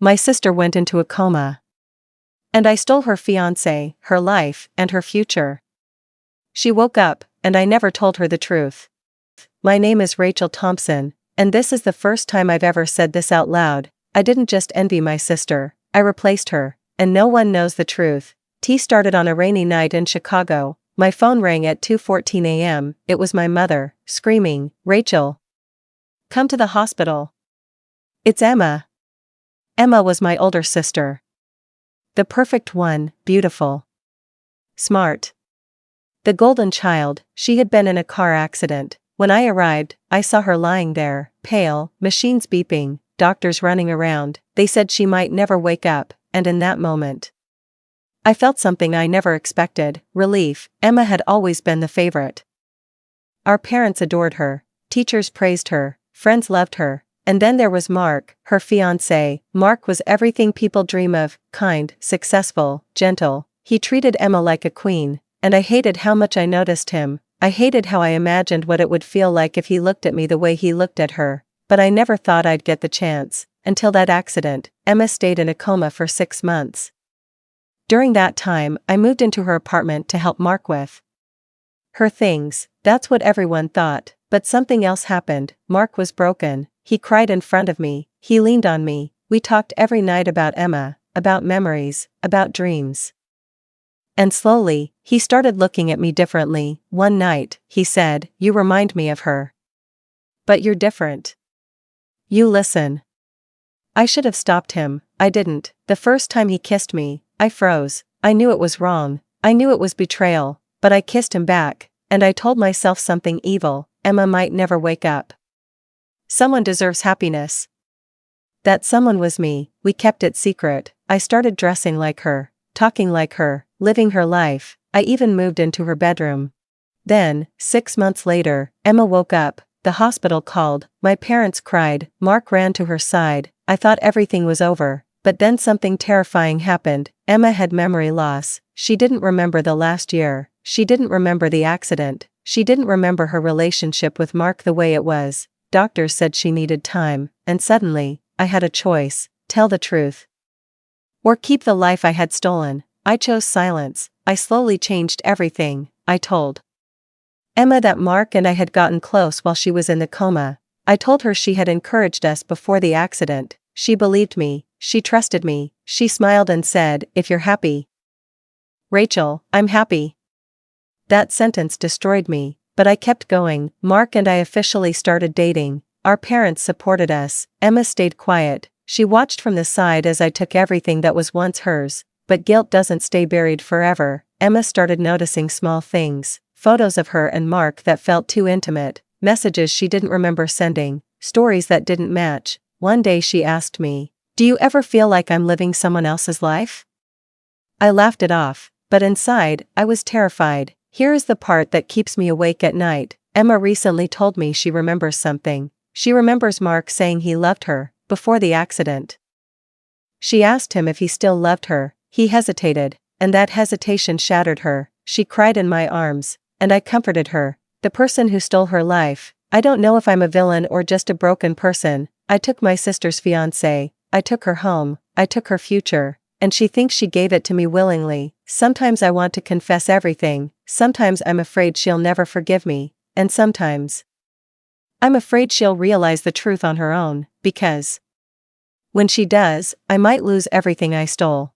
My sister went into a coma. And I stole her fiancé, her life, and her future. She woke up, and I never told her the truth. My name is Rachel Thompson, and this is the first time I've ever said this out loud. I didn't just envy my sister, I replaced her, and no one knows the truth. Tea started on a rainy night in Chicago. My phone rang at 2:14 a.m. It was my mother, screaming, "Rachel! Come to the hospital. It's Emma." Emma was my older sister. The perfect one, beautiful. Smart. The golden child. She had been in a car accident. When I arrived, I saw her lying there, pale, machines beeping, doctors running around. They said she might never wake up, and in that moment, I felt something I never expected, relief. Emma had always been the favorite. Our parents adored her, teachers praised her, friends loved her, and then there was Mark, her fiancé. Mark was everything people dream of, kind, successful, gentle. He treated Emma like a queen, and I hated how much I noticed him. I hated how I imagined what it would feel like if he looked at me the way he looked at her, but I never thought I'd get the chance. Until that accident, Emma stayed in a coma for 6 months. During that time, I moved into her apartment to help Mark with her things. That's what everyone thought, but something else happened. Mark was broken. He cried in front of me, he leaned on me, we talked every night about Emma, about memories, about dreams. And slowly, he started looking at me differently. One night, he said, "You remind me of her. But you're different. You listen." I should have stopped him, I didn't. The first time he kissed me, I froze. I knew it was wrong, I knew it was betrayal, but I kissed him back, and I told myself something evil: Emma might never wake up. Someone deserves happiness. That someone was me. We kept it secret. I started dressing like her, talking like her, living her life. I even moved into her bedroom. Then, 6 months later, Emma woke up. The hospital called. My parents cried. Mark ran to her side. I thought everything was over, but then something terrifying happened. Emma had memory loss. She didn't remember the last year. She didn't remember the accident. She didn't remember her relationship with Mark the way it was. Doctors said she needed time, and suddenly, I had a choice: tell the truth, or keep the life I had stolen. I chose silence. I slowly changed everything. I told Emma that Mark and I had gotten close while she was in the coma. I told her she had encouraged us before the accident. She believed me, she trusted me, she smiled and said, "If you're happy, Rachel, I'm happy." That sentence destroyed me, but I kept going. Mark and I officially started dating. Our parents supported us. Emma stayed quiet. She watched from the side as I took everything that was once hers. But guilt doesn't stay buried forever. Emma started noticing small things: photos of her and Mark that felt too intimate, messages she didn't remember sending, stories that didn't match. One day she asked me, "Do you ever feel like I'm living someone else's life?" I laughed it off, but inside, I was terrified. Here is the part that keeps me awake at night. Emma recently told me she remembers something. She remembers Mark saying he loved her, before the accident. She asked him if he still loved her. He hesitated, and that hesitation shattered her. She cried in my arms, and I comforted her. The person who stole her life. I don't know if I'm a villain or just a broken person. I took my sister's fiancé, I took her home, I took her future, and she thinks she gave it to me willingly. Sometimes I want to confess everything, sometimes I'm afraid she'll never forgive me, and sometimes I'm afraid she'll realize the truth on her own, because when she does, I might lose everything I stole.